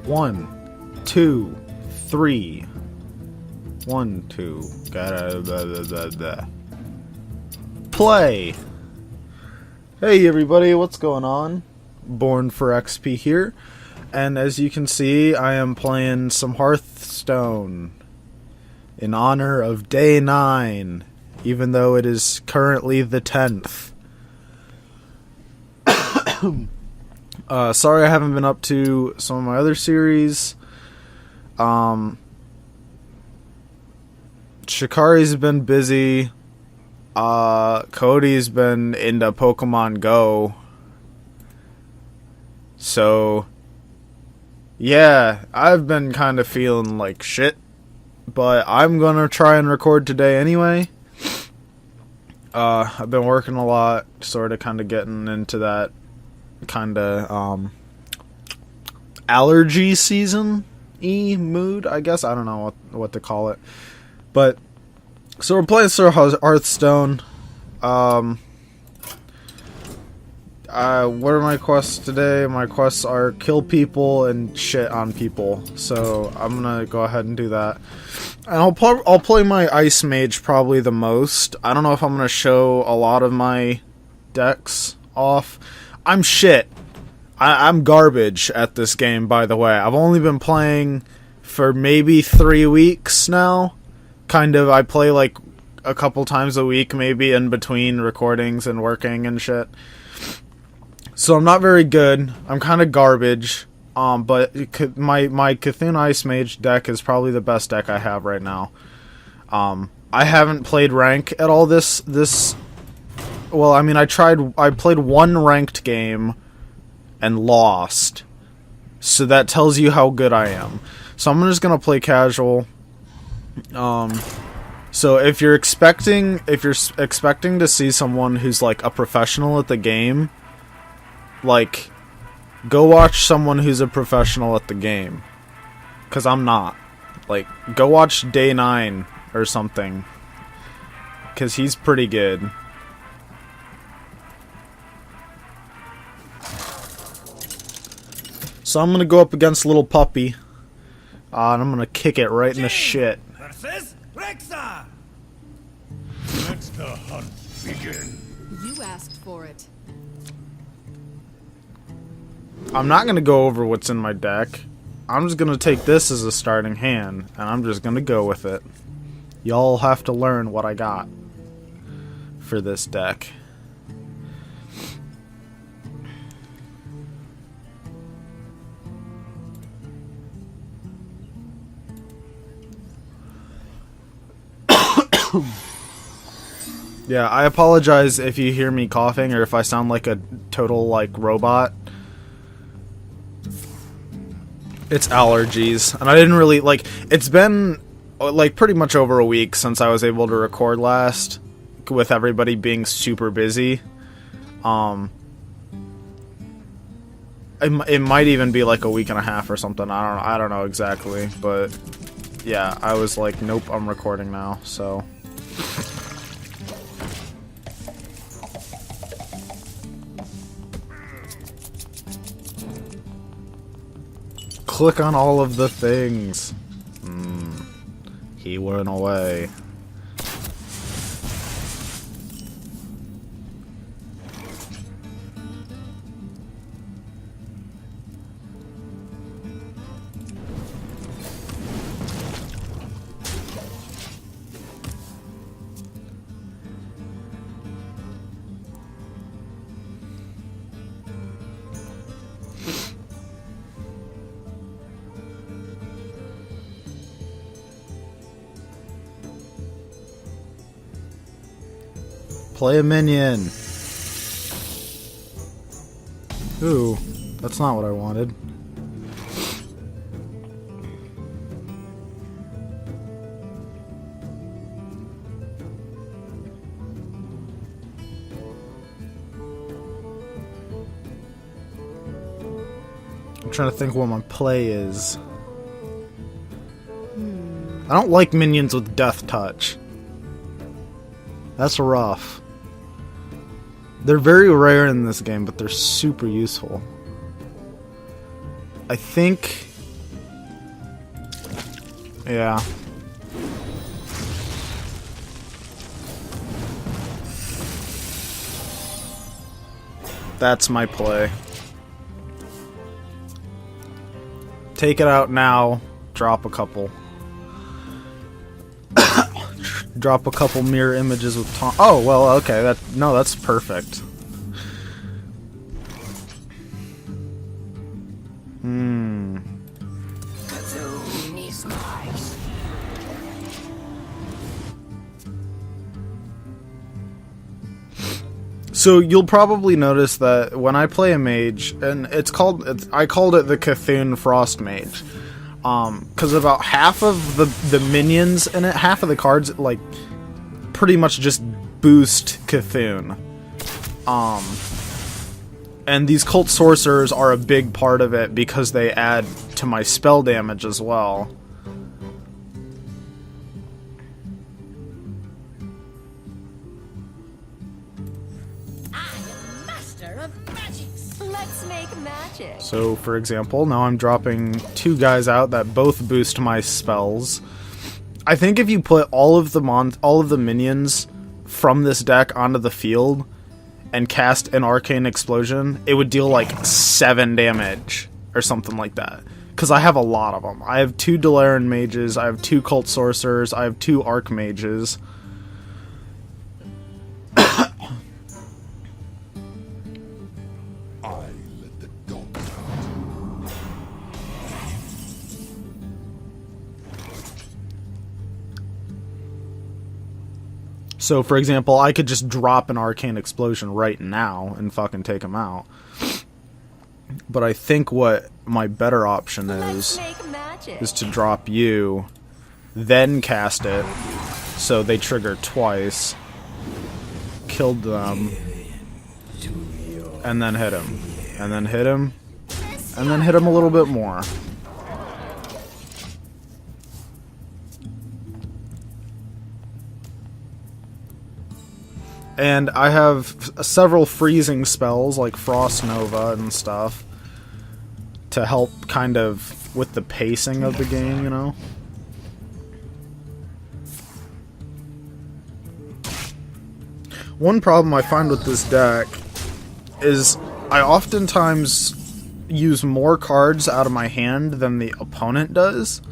1, 2, 3. 1, 2. Gotta blah, blah, blah. Play. Hey everybody, what's going on? BornforXP here, and as you can see, I am playing some Hearthstone in honor of day 9, even though it is currently the 10th. Sorry I haven't been up to some of my other series. Shikari's been busy. Cody's been into Pokemon Go. So, yeah, I've been kind of feeling like shit. But I'm gonna try and record today anyway. I've been working a lot, sort of kind of getting into that kind of allergy season-y mood, I guess. I don't know what to call it. But, so we're playing Sir Hearthstone. What are my quests today? My quests are kill people and shit on people. So I'm gonna go ahead and do that. And I'll play my Ice Mage probably the most. I don't know if I'm gonna show a lot of my decks off. I'm shit. I'm garbage at this game, by the way. I've only been playing for maybe 3 weeks now. Kind of, I play like a couple times a week, maybe in between recordings and working and shit. So I'm not very good. I'm kind of garbage. But my Cthulhu Ice Mage deck is probably the best deck I have right now. I haven't played rank at all this. Well, I mean, I played one ranked game and lost. So that tells you how good I am. So I'm just gonna play casual. So if you're expecting to see someone who's like a professional at the game, like, go watch someone who's a professional at the game. 'Cause I'm not. Like, go watch Day 9 or something. 'Cause he's pretty good. So I'm gonna go up against Little Puppy. And I'm gonna kick it right in the shit. Let the hunt begin. You asked for it. I'm not gonna go over what's in my deck. I'm just gonna take this as a starting hand, and I'm just gonna go with it. Y'all have to learn what I got for this deck. Yeah, I apologize if you hear me coughing or if I sound like a total, like, robot. It's allergies. And I didn't really, like, it's been, like, pretty much over a week since I was able to record last, with everybody being super busy. It might even be, like, a week and a half or something. I don't know exactly, but, yeah, I was like, nope, I'm recording now, so... Click on all of the things. He went away. Play a minion. Ooh, that's not what I wanted. I'm trying to think what my play is. I don't like minions with death touch. That's rough. They're very rare in this game, but they're super useful. I think Yeah. That's my play. Take it out now. Drop a couple. Drop a couple mirror images with Tom. Oh, well, okay. That's perfect. So you'll probably notice that when I play a mage, and I called it the Cthulhu Frost Mage, because about half of the minions in it, half of the cards, like, pretty much just boost Cthulhu. And these cult sorcerers are a big part of it because they add to my spell damage as well. Let's make magic. So, for example, now I'm dropping 2 guys out that both boost my spells. I think if you put all of the minions from this deck onto the field and cast an Arcane Explosion, it would deal like 7 damage or something like that. Because I have a lot of them. I have 2 Dalaran Mages, I have 2 Cult Sorcerers, I have 2 Archmages. So, for example, I could just drop an Arcane Explosion right now and fucking take him out. But I think what my better option is to drop you, then cast it, so they trigger twice, killed them, and then hit him, and then hit him, and then hit him a little bit more. And I have several freezing spells, like Frost Nova and stuff, to help kind of with the pacing of the game, you know? One problem I find with this deck is I oftentimes use more cards out of my hand than the opponent does.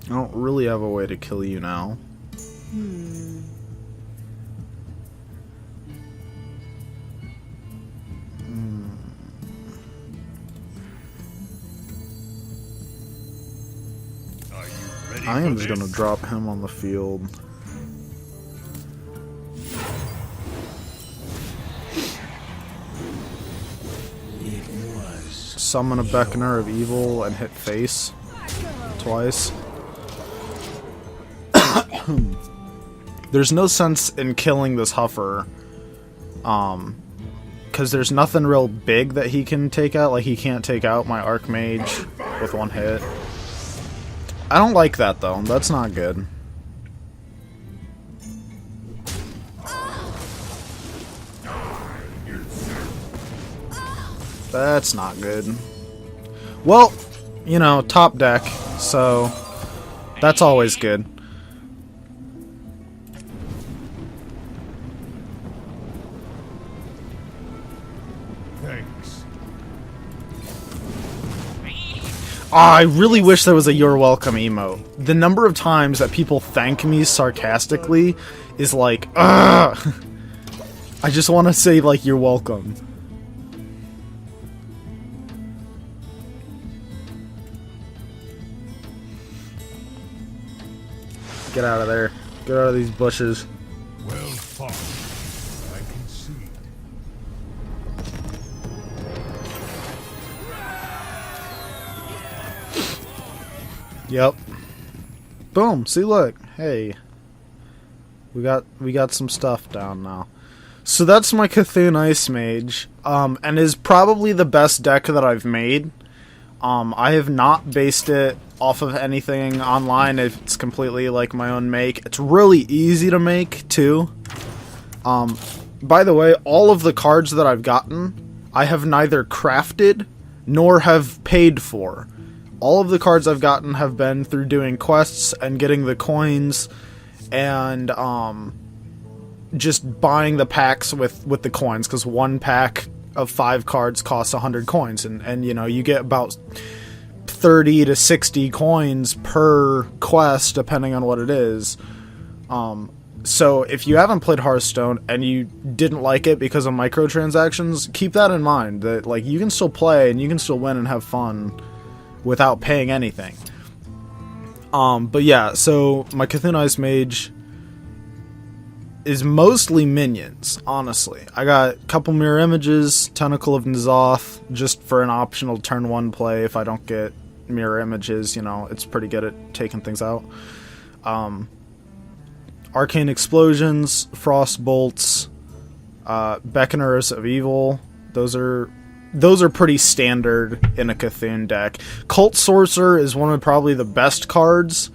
I don't really have a way to kill you now. I am just gonna drop him on the field. Summon a Beckoner of Evil and hit face twice. There's no sense in killing this Huffer, because there's nothing real big that he can take out. Like, he can't take out my Archmage with 1 hit. I don't like that, though. That's not good. That's not good. Well, you know, top deck, so that's always good. Thanks. I really wish there was a "You're welcome" emote. The number of times that people thank me sarcastically is like, ugh! I just want to say, like, "You're welcome." Get out of there. Get out of these bushes. Well fought. I concede. Yep. Boom. See, look. Hey. We got some stuff down now. So that's my Cthulhu Ice Mage. And is probably the best deck that I've made. I have not based it off of anything online. It's completely like my own make. It's really easy to make too. By the way, all of the cards that I've gotten, I have neither crafted nor have paid for. All of the cards I've gotten have been through doing quests and getting the coins and just buying the packs with the coins, because one pack of 5 cards costs 100 coins, and you know, you get about 30 to 60 coins per quest depending on what it is. So if you haven't played Hearthstone and you didn't like it because of microtransactions, keep that in mind, that like you can still play and you can still win and have fun without paying anything. But yeah, so my Cthulhu Ice Mage is mostly minions, honestly. I got a couple mirror images, Tentacle of N'Zoth, just for an optional turn 1 play if I don't get mirror images, you know, it's pretty good at taking things out. Arcane Explosions, Frost Bolts, Beckoners of Evil. Those are pretty standard in a Cthulhu deck. Cult Sorcerer is one of probably the best cards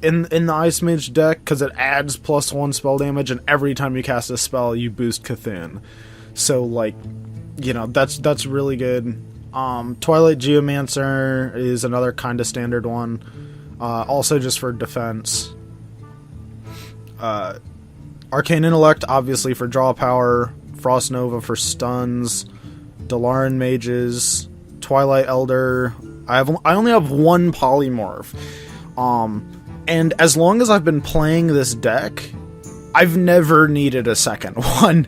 in the Ice Mage deck, because it adds +1 spell damage, and every time you cast a spell, you boost Cthulhu. So, like, you know, that's really good. Twilight Geomancer is another kind of standard one, also just for defense. Arcane Intellect, obviously for draw power. Frost Nova for stuns. Dalaran Mages. Twilight Elder. I only have 1 polymorph. And as long as I've been playing this deck, I've never needed a second one.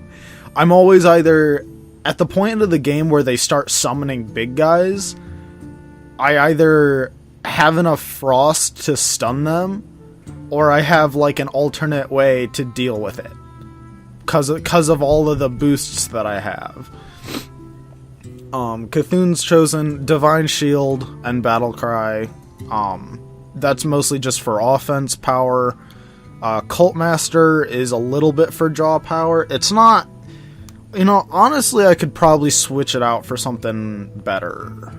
I'm always either at the point of the game where they start summoning big guys, I either have enough frost to stun them, or I have like an alternate way to deal with it, because of all of the boosts that I have. Cthulhu's Chosen, Divine Shield, and Battle Cry. That's mostly just for offense power. Cult Master is a little bit for draw power. It's not, you know, honestly, I could probably switch it out for something better.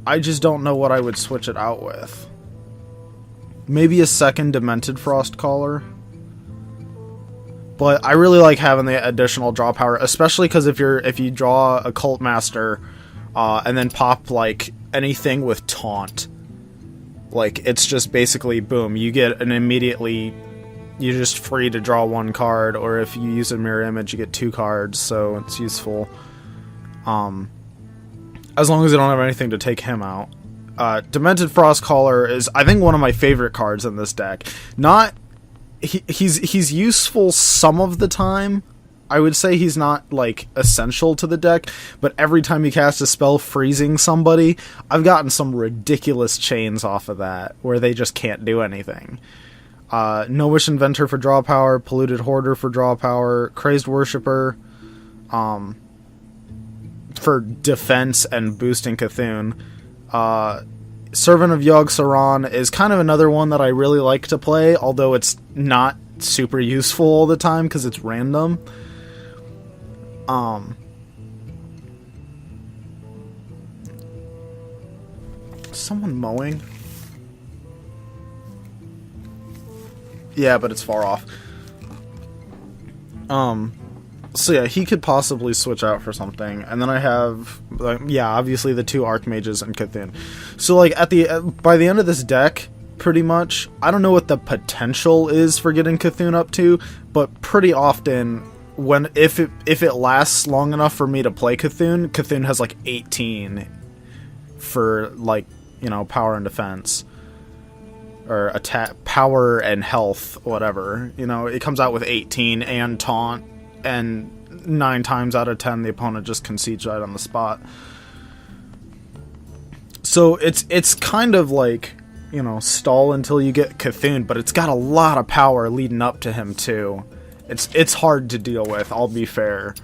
I just don't know what I would switch it out with. Maybe a second Demented Frost Caller. But I really like having the additional draw power, especially because if you draw a Cult Master and then pop like anything with Taunt, like it's just basically boom, you get an immediately, you're just free to draw 1 card, or if you use a mirror image you get 2 cards, so it's useful. As long as you don't have anything to take him out. Demented Frostcaller is, I think, one of my favorite cards in this deck. He's useful some of the time. I would say he's not, like, essential to the deck, but every time you cast a spell freezing somebody, I've gotten some ridiculous chains off of that, where they just can't do anything. No Wish Inventor for draw power, Polluted Hoarder for draw power, Crazed Worshipper, for defense and boosting Cthulhu. Servant of Yogg-Saron is kind of another one that I really like to play, although it's not super useful all the time because it's random. Someone mowing? Yeah, but it's far off. So yeah, he could possibly switch out for something, and then I have, like, yeah, obviously the 2 Archmages and Cthulhu. So like by the end of this deck, pretty much, I don't know what the potential is for getting Cthulhu up to, but pretty often, if it lasts long enough for me to play Cthulhu has like 18 for, like, you know, power and defense, or attack, power and health, whatever. You know, it comes out with 18 and taunt. And 9 times out of 10, the opponent just concedes right on the spot. So it's kind of like, you know, stall until you get Cthulhu, but it's got a lot of power leading up to him too. It's hard to deal with, I'll be fair.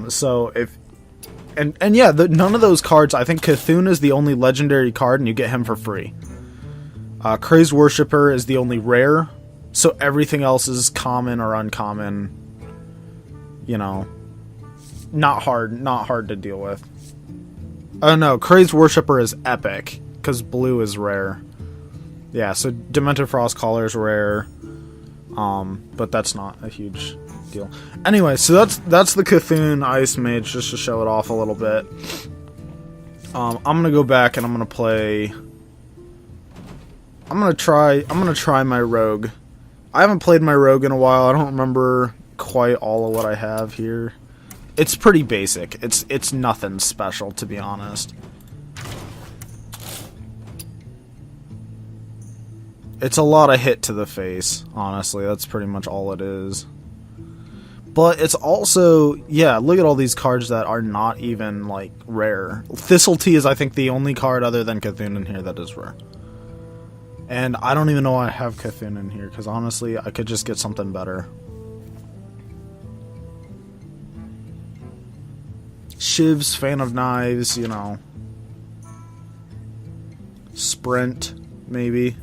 So if and yeah, none of those cards. I think Cthulhu is the only legendary card, and you get him for free. Crazed Worshipper is the only rare, so everything else is common or uncommon. You know, not hard to deal with. Oh no, Crazed Worshipper is epic. because blue is rare. Yeah, so Demented Frost Caller is rare, but that's not a huge deal. Anyway, so that's the Cthulhu Ice Mage, just to show it off a little bit. I'm gonna go back and I'm gonna play. I'm gonna try my Rogue. I haven't played my Rogue in a while. I don't remember quite all of what I have here. It's pretty basic. It's nothing special, to be honest. It's a lot of hit to the face, honestly. That's pretty much all it is. But it's also, yeah, look at all these cards that are not even, like, rare. Thistletea is, I think, the only card other than Cthulhu in here that is rare. And I don't even know why I have Cthulhu in here, because honestly, I could just get something better. Shiv's Fan of Knives, you know. Sprint, maybe.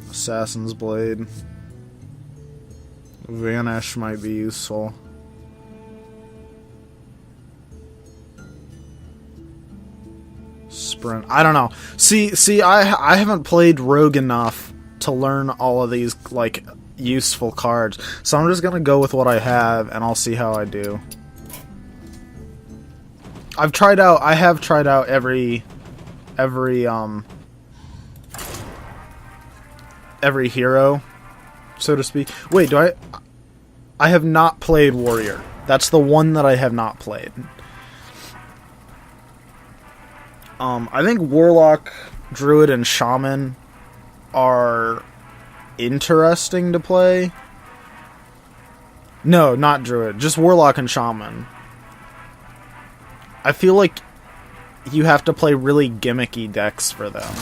Assassin's Blade. Vanish might be useful. Sprint. I don't know. See, I haven't played Rogue enough to learn all of these, like, useful cards. So I'm just gonna go with what I have, and I'll see how I do. I have tried out every hero, so to speak. Wait, I have not played Warrior. That's the one that I have not played. I think Warlock, Druid, and Shaman are interesting to play. No, not Druid. Just Warlock and Shaman. I feel like you have to play really gimmicky decks for them.